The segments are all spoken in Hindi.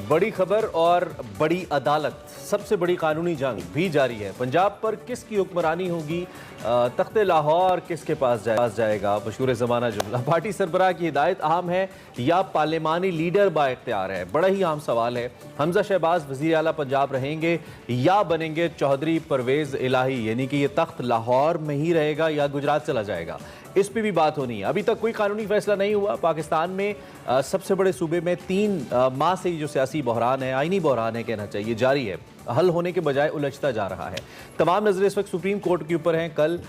बड़ी खबर और बड़ी अदालत, सबसे बड़ी कानूनी जंग भी जारी है। पंजाब पर किसकी हुक्मरानी होगी, तख्ते लाहौर किसके पास जाएगा, मशहूर ज़माना जुमला। पार्टी सरबराह की हिदायत अहम है या पार्लिमानी लीडर बाइख्तियार है, बड़ा ही अहम सवाल है। हमजा शहबाज वज़ीर आला पंजाब रहेंगे या बनेंगे चौधरी परवेज़ इलाही, यानी कि ये तख्त लाहौर में ही रहेगा या गुजरात चला जाएगा, इस पर भी बात होनी है। अभी तक कोई कानूनी फैसला नहीं हुआ। पाकिस्तान में सबसे बड़े सूबे में 3 माह से जो सियासी बहरान है, आईनी बहरान है कहना चाहिए, जारी है, हल होने के बजाय उलझता जा रहा है। तमाम नजरें इस वक्त सुप्रीम कोर्ट के ऊपर हैं। कल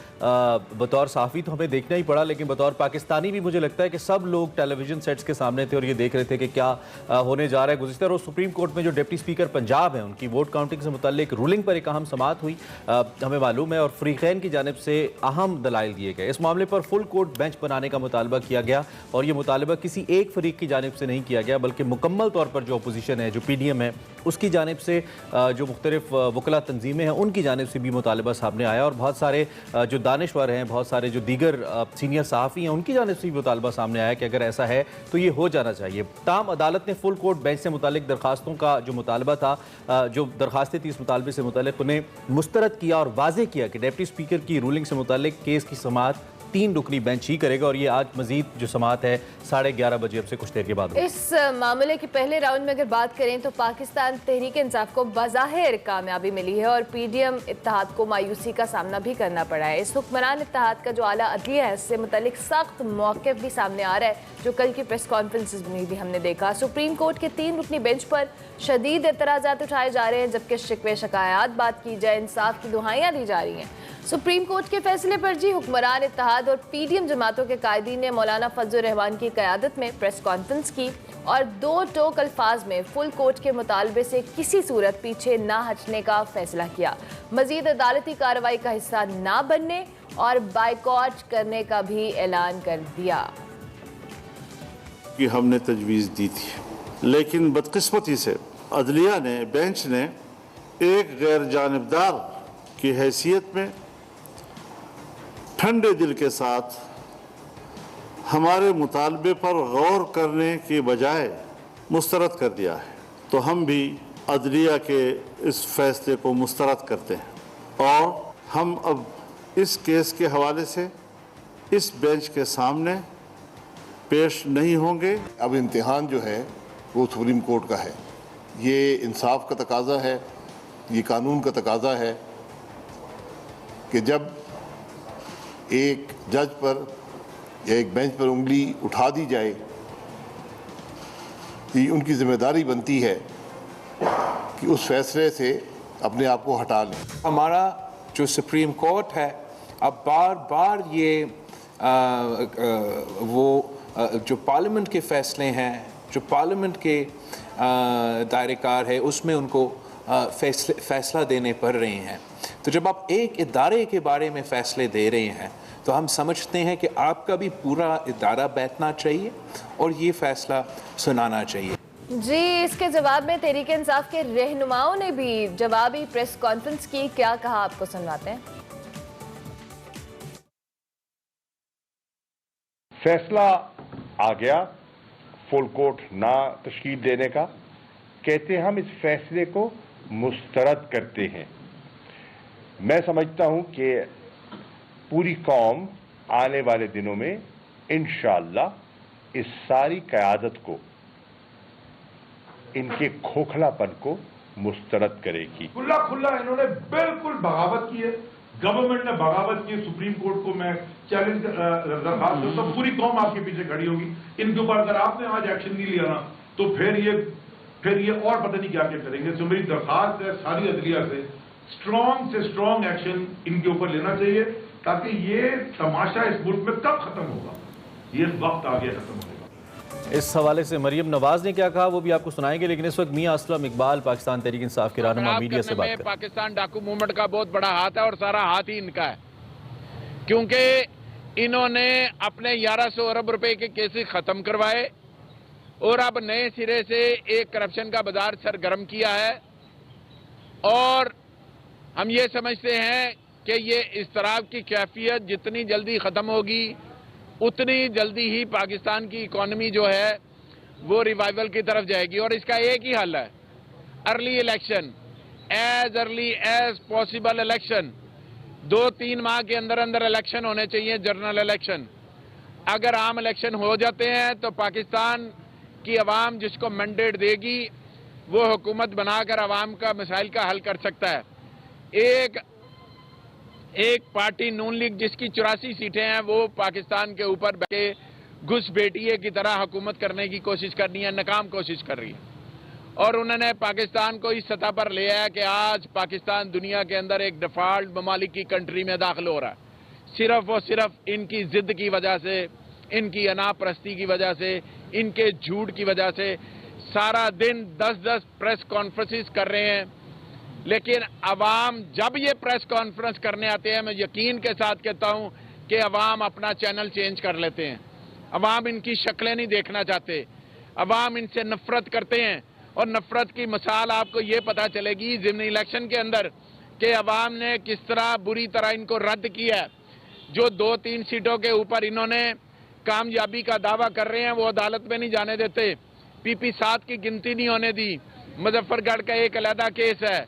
बतौर साफ़ी तो हमें देखना ही पड़ा, लेकिन बतौर पाकिस्तानी भी मुझे लगता है कि सब लोग टेलीविजन सेट्स के सामने थे और ये देख रहे थे कि क्या होने जा रहा है। गुज़िश्ता रोज़ सुप्रीम कोर्ट में जो डिप्टी स्पीकर पंजाब हैं, उनकी वोट काउंटिंग से मुतल्लिक रूलिंग पर एक अहम समाअत हुई, हमें मालूम है, और फ़रीक़ैन की जानिब से अहम दलाइल दिए गए। इस मामले पर फुल कोर्ट बेंच बनाने का मुतालबा किया गया, और ये मुतालबा किसी एक फरीक की जानिब से नहीं किया गया, बल्कि मुकम्मल तौर पर जो अपोजिशन है, जो PDM है, उसकी जानिब से जो मुख्तलिफ वकला तंजीमें हैं, उनकी जानिब से भी मुतालबा सामने आया, और बहुत सारे जो दानिशवर हैं, बहुत सारे जो दीगर सीनियर सहाफ़ी हैं, उनकी जानिब से भी मुतालबा सामने आया कि अगर ऐसा है तो ये हो जाना चाहिए। ताम अदालत ने फुल कोर्ट बेंच से मुतालिक दरखास्तों का जो मुतालबा था, जो दरखास्तें थी इस मुतालबे से मुतालिक, उन्हें मुस्तरद किया और वाज़ेह किया कि डिप्टी स्पीकर की रूलिंग से मुतालिक केस की समाअत 3 रुकनी बेंच ही करेगा, और ये आज मजीद जो समाअत है 11:30 बजे अब से कुछ देर के बाद। इस मामले के पहले राउंड में अगर बात करें तो पाकिस्तान तहरीक इंसाफ को बज़ाहिर कामयाबी मिली है और PDM इत्तेहाद को मायूसी का सामना भी करना पड़ा है। इस हुक्मरान इत्तेहाद का जो आला अदलिया है, इससे मुतल्लिक सख्त मौक़िफ़ भी सामने आ रहा है, जो कल की प्रेस कॉन्फ्रेंसेस में भी हमने देखा। सुप्रीम कोर्ट के 3 रुकनी बेंच पर शदीद एतराज़ात उठाए जा रहे हैं, जबकि शिकवे शिकायत बात की जाए, इंसाफ की दुहाइयाँ दी जा रही हैं। सुप्रीम कोर्ट के फैसले पर जी हुक्मरान इत्तेहाद और PDM जमातों के कायदीन ने मौलाना फजल रहमान की क़यादत में प्रेस कॉन्फ्रेंस की और 2 टोक अल्फाज में फुल कोर्ट के मुतालबे से किसी सूरत पीछे ना हटने का फैसला किया, मजीद अदालती कार्रवाई का हिस्सा ना बनने और बाइकॉट करने का भी ऐलान कर दिया। कि हमने तजवीज़ दी थी, लेकिन बदकिस्मती से अदलिया ने, बेंच ने एक गैर जानिबदार की हैसियत में ठंडे दिल के साथ हमारे मुतालबे पर गौर करने के बजाय मुस्तरद कर दिया है। तो हम भी अदलिया के इस फैसले को मुस्तरद करते हैं और हम अब इस केस के हवाले से इस बेंच के सामने पेश नहीं होंगे। अब इम्तिहान जो है वो सुप्रीम कोर्ट का है, ये इंसाफ का तकाजा है, ये कानून का तकाजा है कि जब एक जज पर या एक बेंच पर उंगली उठा दी जाए, तो उनकी जिम्मेदारी बनती है कि उस फैसले से अपने आप को हटा लें। हमारा जो सुप्रीम कोर्ट है अब बार बार ये जो पार्लियामेंट के फैसले हैं, जो पार्लियामेंट के दायरेकार है, उसमें उनको फैसला देने पड़ रहे हैं। तो जब आप एक इदारे के बारे में फ़ैसले दे रहे हैं तो हम समझते हैं कि आपका भी पूरा इदारा बैठना चाहिए और ये फ़ैसला सुनाना चाहिए। जी, इसके जवाब में तहरीक इंसाफ के रहनुमाओं ने भी जवाबी प्रेस कॉन्फ्रेंस की, क्या कहा आपको सुनवाते हैं। फैसला आ गया फुल कोर्ट ना तश्कील देने का, कहते हम इस फैसले को मुस्तरद करते हैं। मैं समझता हूं कि पूरी कौम आने वाले दिनों में इंशाअल्लाह इस सारी क़यादत को, इनके खोखलापन को मुस्तरद करेगी। खुला खुला इन्होंने बिल्कुल बगावत की है, गवर्नमेंट ने बगावत की। सुप्रीम कोर्ट को मैं चैलेंज दरखास्त करता हूं, पूरी कौम आपके पीछे खड़ी होगी। इनके ऊपर अगर आपने आज एक्शन नहीं लिया ना तो फिर ये और पता नहीं क्या क्या करेंगे। तो मेरी दरखास्त है सारी अदलिया से स्ट्रॉन्ग एक्शन इनके ऊपर लेना चाहिए, ताकि ये तमाशा इस मुल्क में कब खत्म होगा, ये वक्त आ गया खत्म होगा। इस हवाले से मरियम नवाज ने क्या कहा वो भी आपको सुनाएंगे, लेकिन इस वक्त मियां असलम इकबाल पाकिस्तान तहरीक इंसाफ के रहनुमा मीडिया से बात करें। पाकिस्तान डाकू मूवमेंट का बहुत बड़ा हाथ है और सारा हाथ ही इनका है, क्योंकि इन्होंने अपने 1100 अरब रुपए के केसेस खत्म करवाए और अब नए सिरे से एक करप्शन का बाजार सरगर्म किया है। और हम ये समझते हैं कि ये इस तरह की कैफियत जितनी जल्दी ख़त्म होगी उतनी जल्दी ही पाकिस्तान की इकॉनमी जो है वो रिवाइवल की तरफ जाएगी। और इसका एक ही हल है, early election, as early as possible election. 2-3 माह के अंदर अंदर इलेक्शन होने चाहिए, जनरल इलेक्शन। अगर आम इलेक्शन हो जाते हैं तो पाकिस्तान की अवाम जिसको मैंडेट देगी वो हुकूमत बनाकर अवाम का मसाइल का हल कर सकता है। एक पार्टी नून लीग जिसकी 84 सीटें हैं वो पाकिस्तान के ऊपर बैठे घुसपैठिए की तरह हुकूमत करने की कोशिश करनी है, नाकाम कोशिश कर रही है। और उन्होंने पाकिस्तान को इस सतह पर ले आया कि आज पाकिस्तान दुनिया के अंदर एक डिफॉल्ट ममालिक की कंट्री में दाखिल हो रहा है, सिर्फ और सिर्फ इनकी जिद की वजह से, इनकी अनापरस्ती की वजह से, इनके झूठ की वजह से। सारा दिन 10-10 प्रेस कॉन्फ्रेंसेस कर रहे हैं, लेकिन अवाम जब ये प्रेस कॉन्फ्रेंस करने आते हैं, मैं यकीन के साथ कहता हूं कि अवाम अपना चैनल चेंज कर लेते हैं। अवाम इनकी शक्लें नहीं देखना चाहते, अवाम इनसे नफरत करते हैं। और नफरत की मिसाल आपको ये पता चलेगी ज़िमनी इलेक्शन के अंदर कि अवाम ने किस तरह बुरी तरह इनको रद्द किया है। जो 2-3 सीटों के ऊपर इन्होंने कामयाबी का दावा कर रहे हैं वो अदालत में नहीं जाने देते। PP 7 की गिनती नहीं होने दी, मुजफ्फरगढ़ का एक अलहदा केस है।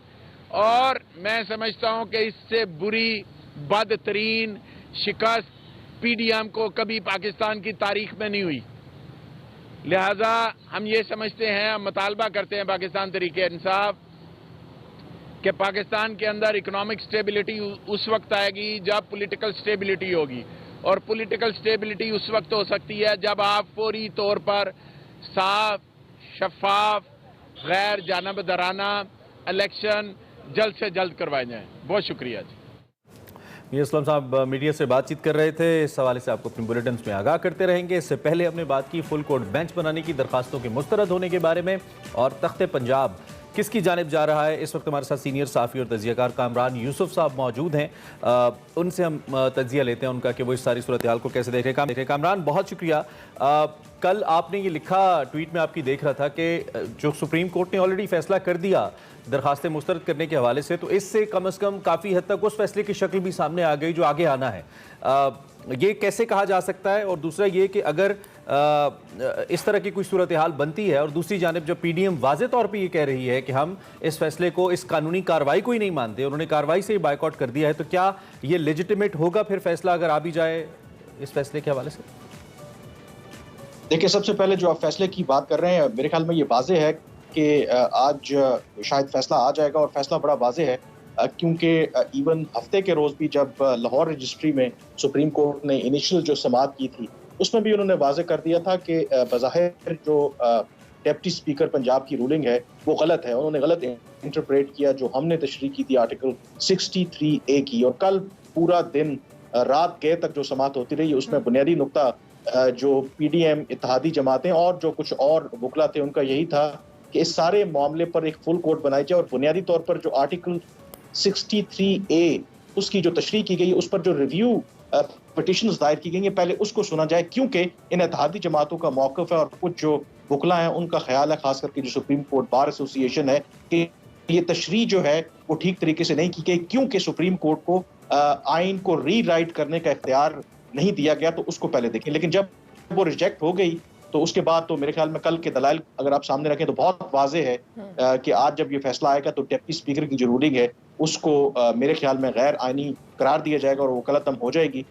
और मैं समझता हूं कि इससे बुरी बदतरीन शिकस्त PDM को कभी पाकिस्तान की तारीख में नहीं हुई। लिहाजा हम ये समझते हैं, हम मुतालबा करते हैं पाकिस्तान तहरीक इंसाफ कि पाकिस्तान के अंदर इकोनॉमिक स्टेबिलिटी उस वक्त आएगी जब पॉलिटिकल स्टेबिलिटी होगी। और पॉलिटिकल स्टेबिलिटी उस वक्त हो सकती है जब आप फौरी तौर पर साफ, शफाफ, गैर जानबदाराना इलेक्शन जल्द से जल्द करवाए जाएं। बहुत शुक्रिया जी। मीर असलम साहब मीडिया से बातचीत कर रहे थे, इस हवाले से आपको अपने बुलेटिन में आगाह करते रहेंगे। इससे पहले हमने बात की फुल कोर्ट बेंच बनाने की दरखास्तों के मुस्तरद होने के बारे में और तख्ते पंजाब किसकी जानिब जा रहा है। इस वक्त हमारे साथ सीनियर साफ़ी और तजियाकार कामरान यूसुफ साहब मौजूद हैं, उनसे हम तजिया लेते हैं उनका कि वो इस सारी सूरत हाल को कैसे देख रहे हैं। कामरान बहुत शुक्रिया। कल आपने ये लिखा, ट्वीट में आपकी देख रहा था कि जो सुप्रीम कोर्ट ने ऑलरेडी फैसला कर दिया दरखास्तें मुस्तरद करने के हवाले से, तो इससे कम अज़ कम काफ़ी हद तक उस फैसले की शक्ल भी सामने आ गई जो आगे आना है। ये कैसे कहा जा सकता है? और दूसरा ये कि अगर इस तरह की कोई सूरत हाल बनती है और दूसरी जानिब जब PDM वाज़े तौर पे ये कह रही है कि हम इस फैसले को, इस कानूनी कार्रवाई को ही नहीं मानते, उन्होंने कार्रवाई से ही बायकॉट कर दिया है, तो क्या ये लेजिटिमेट होगा फिर फैसला अगर आ भी जाए इस फैसले के हवाले से? देखिए, सबसे पहले जो आप फैसले की बात कर रहे हैं, मेरे ख्याल में ये वाज़े है कि आज शायद फैसला आ जाएगा। और फैसला बड़ा वाज़े है क्योंकि इवन हफ्ते के रोज़ भी जब लाहौर रजिस्ट्री में सुप्रीम कोर्ट ने इनिशियल जो समाअत की थी उसमें भी उन्होंने वाज़े कर दिया था कि बज़ाहिर जो डिप्टी स्पीकर पंजाब की रूलिंग है वो गलत है। उन्होंने गलत इंटरप्रेट किया जो हमने तशरीह की थी आर्टिकल 63A की। और कल पूरा दिन रात गए तक जो समाअत होती रही उसमें बुनियादी नुक्ता जो PDM इत्तेहादी जमातें और जो कुछ और वकला थे उनका यही था कि इस सारे मामले पर एक फुल कोर्ट बनाई जाए और बुनियादी तौर पर जो आर्टिकल 63A उसकी जो तशरीह की गई, उस पर जो रिव्यू पिटिशंस दायर की गई हैं, पहले उसको सुना जाए, क्योंकि इन इत्तेहादी जमातों का मौक़िफ़ है और कुछ जो वकला हैं उनका ख्याल है, खास करके जो सुप्रीम कोर्ट बार एसोसिएशन है, कि ये तशरीह जो है वो ठीक तरीके से नहीं की गई, क्योंकि सुप्रीम कोर्ट को आइन को री राइट करने का इख्तियार नहीं दिया गया। तो उसको पहले देखें। लेकिन जब वो रिजेक्ट हो गई तो उसके बाद तो मेरे ख्याल में कल के दलाइल अगर आप सामने रखें तो बहुत वाज़े है कि आज जब ये फैसला आएगा तो डिप्टी स्पीकर की जो रूलिंग है उसको मेरे ख्याल में गैर आइनी करार दिया जाएगा और वकालतम हो जाएगी।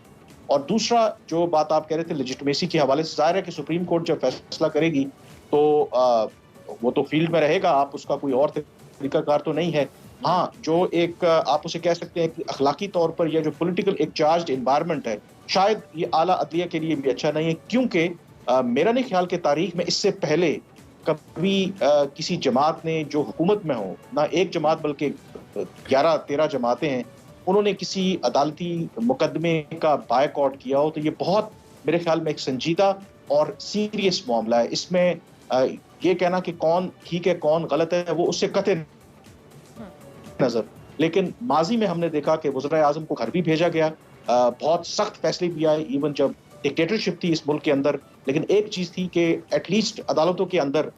और दूसरा जो बात आप कह रहे थे लेजिटिमेसी के हवाले से, जाहिर है कि सुप्रीम कोर्ट जब फैसला करेगी तो वो तो फील्ड में रहेगा, आप उसका कोई और तरीकाकार तो नहीं है। हाँ, जो एक आप उसे कह सकते हैं कि अखलाकी तौर पर यह जो पॉलिटिकल एक चार्ज्ड एनवायरनमेंट है, शायद ये आला अदलिया के लिए भी अच्छा नहीं है, क्योंकि मेरा नहीं ख्याल कि तारीख में इससे पहले कभी किसी जमात ने जो हुकूमत में हो, ना एक जमात बल्कि 11-13 जमातें हैं, उन्होंने किसी अदालती मुकदमे का बायकॉट किया हो। तो ये बहुत मेरे ख्याल में एक संजीदा और सीरियस मामला है। इसमें ये कहना कि कौन ठीक है कौन गलत है वो उससे कतई नजर। लेकिन माजी में हमने देखा कि वज़ीर आज़म को घर भी भेजा गया, बहुत सख्त फैसले भी आए, इवन जब डिक्टेटरशिप थी इस मुल्क के अंदर। लेकिन एक चीज थी कि एटलीस्ट अदालतों के अंदर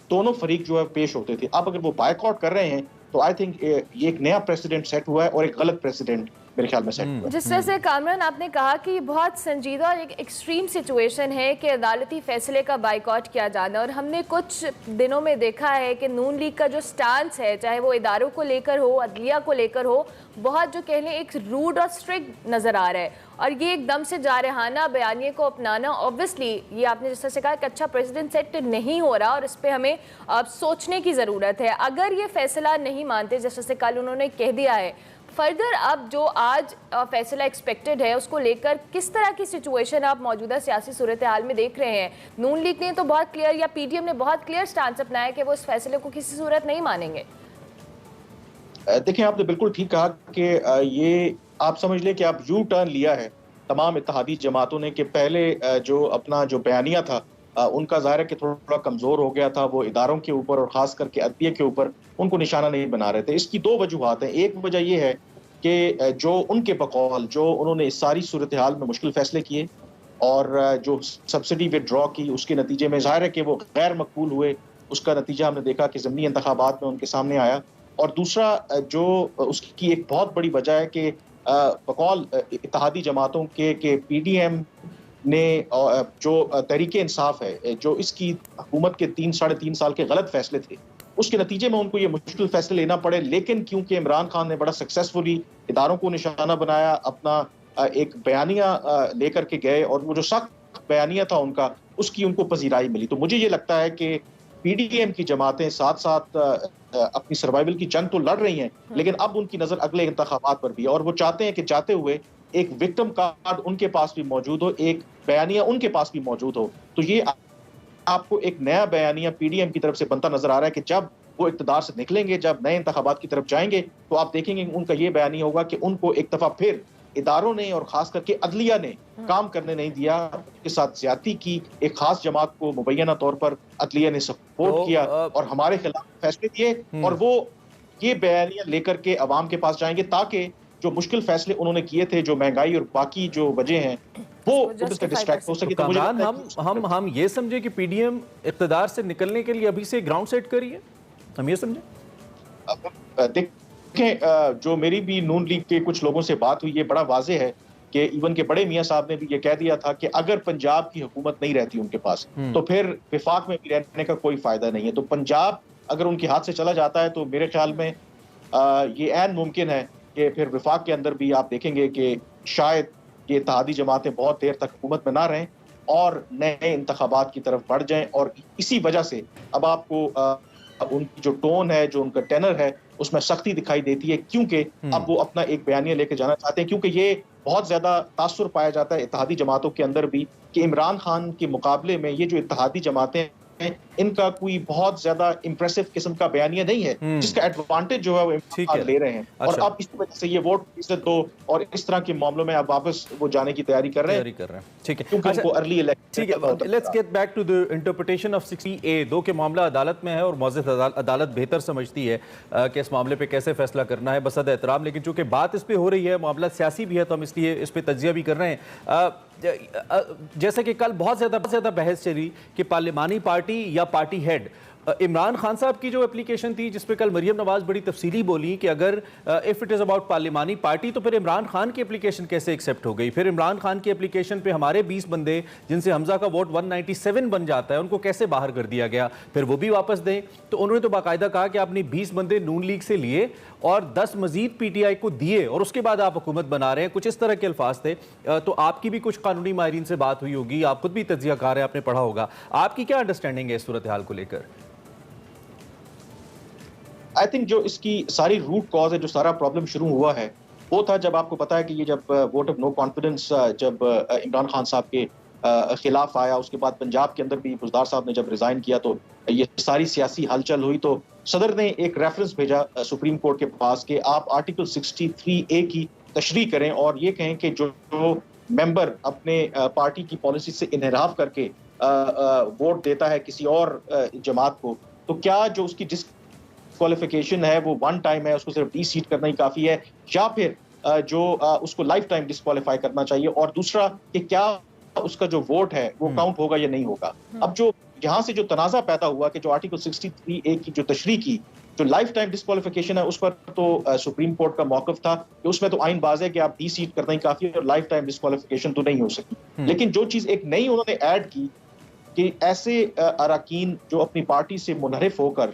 दोनों फरीक जो है पेश होते थे। अब अगर वो बायकॉट कर रहे हैं तो आई थिंक ये एक नया प्रेसिडेंट सेट हुआ है और एक गलत प्रेसिडेंट मेरे ख्याल में सेट हुआ। जिस तरह से कामरान आपने कहा कि ये बहुत संजीदा और एक एक्सट्रीम सिचुएशन है कि अदालती फैसले का बाइकआउट किया जाना, और हमने कुछ दिनों में देखा है कि नून लीग का जो स्टांस है, चाहे वो इदारों को लेकर हो, अदलिया को लेकर हो, बहुत जो कह लें एक रूड और स्ट्रिक्ट नज़र आ रहा है। और ये एकदम से जारहाना बयानिए को अपनाना, ऑब्वियसली ये आपने जिस तरह से कहा कि अच्छा प्रेसिडेंट सेट नहीं हो रहा और इस पर हमें सोचने की ज़रूरत है। अगर ये फैसला नहीं मानते, जैसे से कल उन्होंने कह दिया है, फर्दर अब जो आज फैसला एक्सपेक्टेड है उसको लेकर किस तरह की सिचुएशन आप मौजूदा सियासी सूरत हाल में देख रहे हैं? नून लीग ने तो बहुत क्लियर, या पीडीएम ने बहुत क्लियर स्टांस अपनाया कि वो इस फैसले को किसी सूरत नहीं मानेंगे। देखिए, आपने बिल्कुल ठीक कहा कि ये आप समझ लें कि आप यू टर्न लिया है तमाम इत्तेहादी जमातों ने, कि पहले जो अपना जो बयानिया था उनका ज़ाहिर है कि थोड़ा कमज़ोर हो गया था, वो इदारों के ऊपर और ख़ास करके अदलिया के ऊपर उनको निशाना नहीं बना रहे थे। इसकी दो वजूहात हैं। एक वजह ये है कि जो उनके बकौल जो उन्होंने इस सारी सूरत हाल में मुश्किल फैसले किए और जो सब्सिडी विदड्रॉ की, उसके नतीजे में ज़ाहिर है कि वो गैर मकबूल हुए। उसका नतीजा हमने देखा कि ज़मीनी इंतखाबात में उनके सामने आया। और दूसरा जो उसकी एक बहुत बड़ी वजह है कि बकौल इत्तेहादी जमातों के पीडीएम ने जो तहरीके इंसाफ है, जो इसकी हुकूमत के 3-3.5 साल के गलत फैसले थे, उसके नतीजे में उनको ये मुश्किल फैसले लेना पड़े। लेकिन क्योंकि इमरान खान ने बड़ा सक्सेसफुली इदारों को निशाना बनाया, अपना एक बयानिया लेकर के गए और वो जो सख्त बयानिया था उनका, उसकी उनको पजीराई मिली। तो मुझे ये लगता है कि पीडीएम की जमातें साथ साथ अपनी सर्वाइवल की जंग तो लड़ रही हैं, लेकिन अब उनकी नजर अगले इंतखाबात पर भी है और वो चाहते हैं कि जाते हुए एक विक्टिम कार्ड उनके पास भी मौजूद हो, एक बयानिया उनके पास भी मौजूद हो। तो ये आपको एक नया बयानिया पीडीएम की तरफ से बनता नजर आ रहा है कि जब वो इक़्तिदार से निकलेंगे, जब नए इंतखाबात की तरफ जाएंगे, तो आप देखेंगे उनका ये बयानिया होगा कि उनको एक दफा फिर इदारों ने और खास करके अदलिया ने काम करने नहीं दिया, के साथ ज्यादती की। एक खास जमात को मुबैना तौर पर अदलिया ने सपोर्ट किया और हमारे खिलाफ फैसले दिए, और वो ये बयानिया लेकर के अवाम के पास जाएंगे ताकि जो मुश्किल फैसले उन्होंने किए थे, जो महंगाई और बाकी जो वजह हैं, वो उससे डिस्ट्रैक्ट हो सके। तो कामरान, हम ये समझे कि पीडीएम इक़्तिदार से निकलने के लिए अभी से ग्राउंड सेट करिए, हम ये समझे? देखें, जो मेरी भी नून लीग के कुछ लोगों से बात हुई, ये बड़ा वाज़ेह है कि इवन के बड़े मियां साहब ने भी ये कह दिया था कि अगर पंजाब की हुकूमत नहीं रहती उनके पास, तो फिर विफाक में भी रहने का कोई फायदा नहीं है। तो पंजाब अगर उनके हाथ से चला जाता है तो मेरे ख्याल में ये ऐन मुमकिन है कि फिर विफाक के अंदर भी आप देखेंगे कि शायद ये इत्तेहादी जमातें बहुत देर तक हुकूमत में ना रहें और नए इंतखाबात की तरफ बढ़ जाएं। और इसी वजह से अब आपको उनकी जो टोन है, जो उनका टेनर है, उसमें सख्ती दिखाई देती है, क्योंकि अब वो अपना एक बयानिया लेके जाना चाहते हैं। क्योंकि ये बहुत ज्यादा तासुर पाया जाता है इत्तेहादी जमातों के अंदर भी कि इमरान खान के मुकाबले में ये जो इत्तेहादी जमातें हैं, इनका कोई बहुत ज्यादा इंप्रेसिव किस्म का बयानिया नहीं है, जिसका एडवांटेज जो है वो इमरान खान ले रहे हैं। और अब इस वजह से ये वोट इज्जत दो और इस तरह के मामलों में अब वापस वो जाने की तैयारी कर रहे हैं। ठीक है, क्योंकि उनको अर्ली इलेक्शन। ठीक है, let's get back to the interpretation of 60A। दो के मामला अदालत में है और मौजूद अदालत बेहतर समझती है कि इस मामले पे कैसे फैसला करना है, बसद एहतराम। लेकिन चूंकि बात इस पे हो रही है, मामला सियासी भी है, तो हम इसलिए इस पे तज्जिया भी कर रहे हैं। जैसे कि कल बहुत ज़्यादा बहस चली कि पार्लिमानी पार्टी या पार्टी हेड, इमरान खान साहब की जो एप्लीकेशन थी जिस पे कल मरियम नवाज बड़ी तफसीली बोली कि अगर इफ़ इट इज़ अबाउट पार्लिमानी पार्टी तो फिर इमरान खान की एप्लीकेशन कैसे एक्सेप्ट हो गई, फिर इमरान खान की एप्लीकेशन पे हमारे 20 बंदे जिनसे हमजा का वोट 197 बन जाता है उनको कैसे बाहर कर दिया गया, फिर वो भी वापस दें। तो उन्होंने तो बाकायदा कहा कि आपने 20 बंदे नून लीग से लिए और 10 मजीद PTI को दिए और उसके बाद आप हुकूमत बना रहे हैं, कुछ इस तरह के अल्फाज थे। तो आपकी भी कुछ कानूनी माहिरीन से बात हुई होगी, आप खुद भी तज्जियाकार हैं, आपने पढ़ा होगा, आपकी क्या अंडरस्टैंडिंग है इस सूरत हाल को लेकर? आई थिंक जो इसकी सारी रूट कॉज है, जो सारा प्रॉब्लम शुरू हुआ है, वो था जब आपको पता है कि ये जब वोट ऑफ नो कॉन्फिडेंस जब इमरान खान साहब के खिलाफ आया, उसके बाद पंजाब के अंदर भी बुज़दार साहब ने जब रिजाइन किया तो ये सारी सियासी हलचल हुई। तो सदर ने एक रेफरेंस भेजा सुप्रीम कोर्ट के पास कि आप आर्टिकल 63A की तशरीह करें और ये कहें कि जो मेंबर अपने पार्टी की पॉलिसी से इन्हिराफ करके वोट देता है किसी और जमात को, तो क्या जो उसकी डिस्क्वालिफिकेशन है वो वन टाइम है, उसको सिर्फ डी-सीट करना ही काफ़ी है, या फिर जो उसको लाइफ टाइम डिस्क्वालीफाई करना चाहिए, और दूसरा कि क्या उसका जो वोट है वो काउंट होगा या नहीं होगा। अब जो यहाँ से जो तनाज़ा पैदा हुआ कि जो आर्टिकल 63A की जो तशरीह की जो लाइफ टाइम डिस्क्वालिफिकेशन है उस पर तो सुप्रीम कोर्ट का मौकफ था कि उसमें तो आइन बाज है कि आप डी सीट करना ही काफी है और लाइफ टाइम डिस्क्वालिफिकेशन तो नहीं हो सकती। लेकिन जो चीज एक नई उन्होंने ऐड की कि ऐसे अरकान जो अपनी पार्टी से मुनहरिफ होकर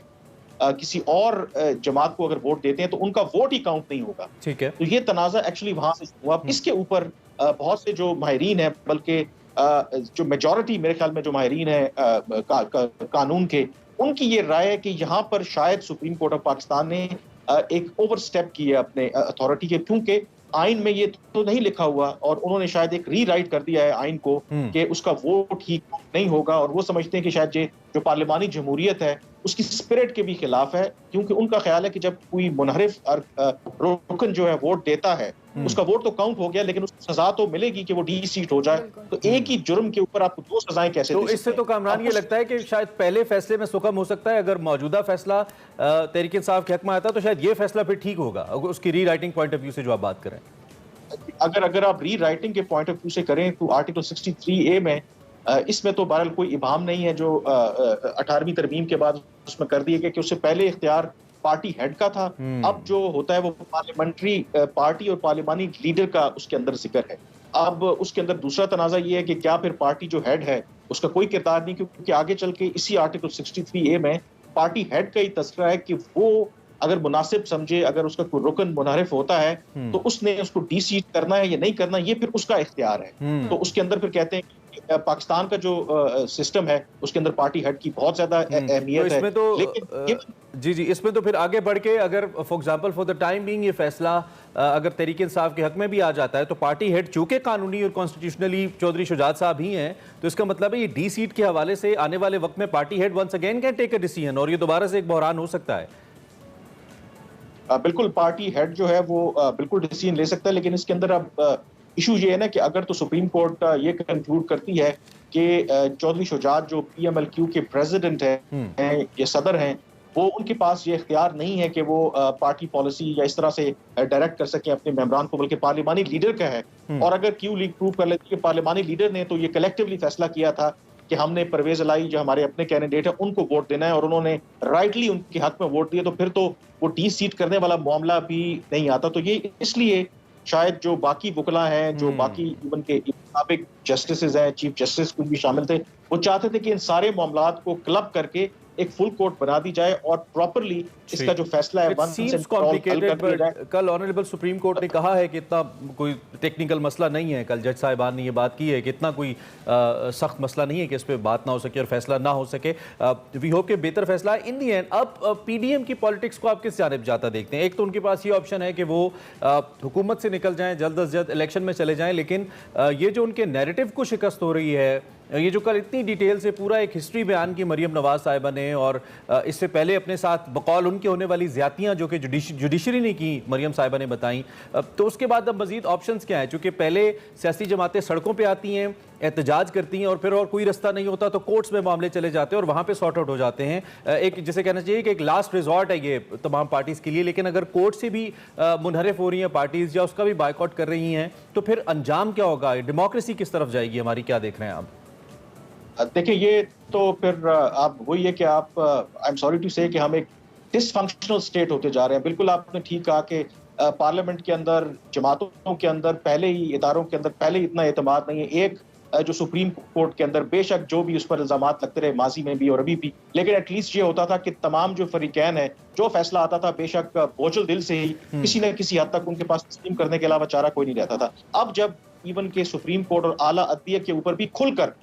किसी और जमात को अगर वोट देते हैं तो उनका वोट ही काउंट नहीं होगा। ठीक है, तो ये तनाजा एक्चुअली वहां से हुआ। इसके ऊपर बहुत से जो माहिरीन है, बल्कि जो मेजॉरिटी मेरे ख्याल में जो माहिरीन है कानून के, उनकी ये राय है कि यहाँ पर शायद सुप्रीम कोर्ट ऑफ पाकिस्तान ने एक ओवर स्टेप की है अपने अथॉरिटी के, क्योंकि आइन में ये तो नहीं लिखा हुआ और उन्होंने शायद एक रीराइट कर दिया है आइन को कि उसका वोट ही नहीं होगा। और वो समझते हैं कि शायद ये जो पार्लिमानी जमहूरियत है उसकी स्पिरिट के भी खिलाफ है, क्योंकि उनका ख्याल है कि जब कोई मुनहरिफ रुकन जो है वोट देता है उसका वोट तो काउंट हो गया, लेकिन उसको सजा तो मिलेगी कि वो डी सीट हो जाए। तो एक ही जुर्म के ऊपर आपको दो सजाएं कैसे? तो इससे तो कामरान ये लगता है कि शायद पहले फैसले में सुकम हो सकता है, अगर मौजूदा फैसला तहरीक इंसाफ के हक में आता तो शायद ये फैसला फिर ठीक होगा, उसकी री राइटिंग पॉइंट ऑफ व्यू से जो आप बात करें। अगर आप री राइटिंग के पॉइंट ऑफ व्यू से करें तो आर्टिकल 63A में इसमें तो बहरहाल कोई इबाम नहीं है जो 18वीं तरमीम के बाद उसमें कर दिया गया कि उससे पहले इख्तियार पार्टी हेड का था। अब जो होता है वो पार्लियामेंट्री पार्टी और पार्लिमानी लीडर का उसके अंदर जिक्र है। अब उसके अंदर दूसरा तनाजा ये है कि क्या फिर पार्टी जो हेड है उसका कोई किरदार नहीं, क्योंकि आगे चल के इसी आर्टिकल 63A में पार्टी हेड का ही तस्करा है कि वो अगर मुनासिब समझे, अगर उसका कोई रुकन मुनारिफ होता है तो उसने उसको डी सीट करना है या नहीं करना, ये फिर उसका इख्तियार है। तो उसके अंदर फिर कहते हैं कि पाकिस्तान का जो सिस्टम है उसके अंदर पार्टी हेड की बहुत ज्यादा अहमियत है। तो लेकिन जी इसमें तो फिर आगे बढ़ के अगर for example for the time being ये फैसला अगर तहरीक इंसाफ के हक में भी आ जाता है तो पार्टी हेड चूंकि कानूनी और कॉन्स्टिट्यूशनली चौधरी शुजात साहब ही हैं, तो इसका मतलब है ये डी सीट के हवाले से आने वाले वक्त में party head once again can take a decision और ये दोबारा से एक बहरान हो सकता है। बिल्कुल पार्टी हेड जो है वो बिल्कुल डिसीजन ले सकता है, लेकिन इसके अंदर अब इशू ये है ना कि अगर तो सुप्रीम कोर्ट ये कंक्लूड करती है कि चौधरी शुजात जो PMLQ के प्रेसिडेंट हैं या सदर हैं, वो उनके पास ये इख्तियार नहीं है कि वो पार्टी पॉलिसी या इस तरह से डायरेक्ट कर सके अपने मेंबरान को, बल्कि पार्लिमानी लीडर का है। और अगर क्यू लीग प्रूव कर लेती है पार्लिमानी लीडर ने तो ये कलेक्टिवली फैसला किया था कि हमने परवेज अलाई जो हमारे अपने कैंडिडेट है उनको वोट देना है और उन्होंने राइटली उनके हक में वोट दिया, तो फिर तो वो डी सीट करने वाला मामला भी नहीं आता। तो ये इसलिए शायद जो बाकी वकला हैं, जो बाकी इवन के मुताबिक जस्टिस हैं, चीफ जस्टिस कुछ भी शामिल थे, वो चाहते थे कि इन सारे मामलात को क्लब करके एक फुल कोर्ट बना दी जाए और प्रॉपर्ली इसका जो फैसला है कल ऑनरेबल सुप्रीम कोर्ट ने कहा है कि इतना कोई टेक्निकल मसला नहीं है। कल जज साहिबान ने ये बात की है कि इतना कोई सख्त मसला नहीं है कि इस पर बात ना हो सके और फैसला ना हो सके। वी होप कि बेहतर फैसला इन दी एंड। अब PDM की पॉलिटिक्स को आप किस जानिब जाता देखते हैं? एक तो उनके पास ये ऑप्शन है कि वो हुकूमत से निकल जाएं, जल्द अज जल्द इलेक्शन में चले जाएं, लेकिन ये जो उनके नैरेटिव को शिकस्त हो रही है, ये जो कल इतनी डिटेल से पूरा एक हिस्ट्री बयान की मरियम नवाज साहिबा ने, और इससे पहले अपने साथ बकौल उनके होने वाली ज़्यादतियाँ जो कि जुडिशरी ने की मरियम साहिबा ने बताई, तो उसके बाद अब मजीद ऑप्शंस क्या हैं? चूँकि पहले सियासी जमातें सड़कों पे आती हैं, एहतजाज करती हैं और फिर और कोई रास्ता नहीं होता तो कोर्ट्स में मामले चले जाते हैं और वहाँ पे सॉर्ट आउट हो जाते हैं। एक जिसे कहना चाहिए कि एक लास्ट रिजॉर्ट है ये तमाम पार्टीज़ के लिए, लेकिन अगर कोर्ट से भी मुनहरिफ हो रही हैं पार्टीज़ या उसका भी बायकॉट कर रही हैं तो फिर अंजाम क्या होगा? डेमोक्रेसी किस तरफ जाएगी हमारी? क्या देख रहे हैं आप? देखिए ये तो फिर आप वही है कि आप आई एम सॉरी टू से कि हम एक डिसफंक्शनल स्टेट होते जा रहे हैं। बिल्कुल आपने ठीक कहा कि पार्लियामेंट के अंदर, जमातों के अंदर पहले ही, इदारों के अंदर पहले ही इतना एतमाद नहीं है। एक जो सुप्रीम कोर्ट के अंदर बेशक जो भी उस पर इल्जामात लगते रहे माजी में भी और अभी भी, लेकिन एटलीस्ट ये होता था कि तमाम जो फरीकैन है, जो फैसला आता था बेशक बोझल दिल से ही किसी न किसी हद तक उनके पास तस्लीम करने के अलावा चारा कोई नहीं रहता था। अब जब इवन के सुप्रीम कोर्ट और आला अदलिया के ऊपर भी खुलकर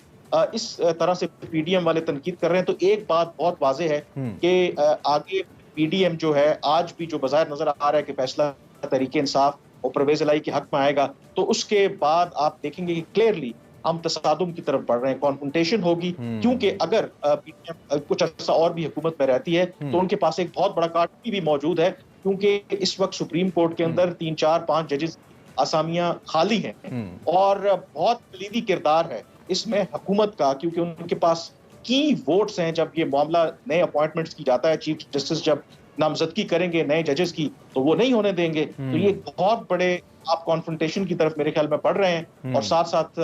इस तरह से PDM वाले तनकीद कर रहे हैं, तो एक बात बहुत वाजे है कि आगे PDM जो है आज भी जो बाज़ाहिर नजर आ रहा है कि फैसला तहरीक इंसाफ और परवेज अलाई के हक में आएगा, तो उसके बाद आप देखेंगे कि क्लियरली हम तसादुम की तरफ बढ़ रहे हैं, कॉन्फ्रंटेशन होगी। क्योंकि अगर PDM कुछ अर्सा और भी हुकूमत में रहती है तो उनके पास एक बहुत बड़ा कार्ड भी मौजूद है, क्योंकि इस वक्त सुप्रीम कोर्ट के अंदर 3, 4, 5 जजेस आसामियां खाली हैं और बहुत कलीदी किरदार है इसमें हुकूमत का, क्योंकि उनके पास की वोट्स हैं। जब ये मामला नए अपॉइंटमेंट्स की जाता है, चीफ जस्टिस जब नामजदगी करेंगे नए जजेस की तो वो नहीं होने देंगे। तो ये बहुत बड़े आप कॉन्फ्रंटेशन की तरफ मेरे ख्याल में बढ़ रहे हैं और साथ साथ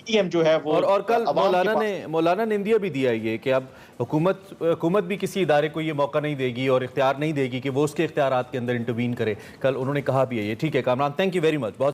पीडीएम जो है वो और कल अवाम के मौलाना ने इंदिया भी दिया ये कि अब हुकूमत भी किसी इदारे को ये मौका नहीं देगी और इख्तियार नहीं देगी कि वो उसके इख्तियारात के अंदर इंटरवीन करे। कल उन्होंने कहा भी है ये। ठीक है Kamran, thank you very much. बहुत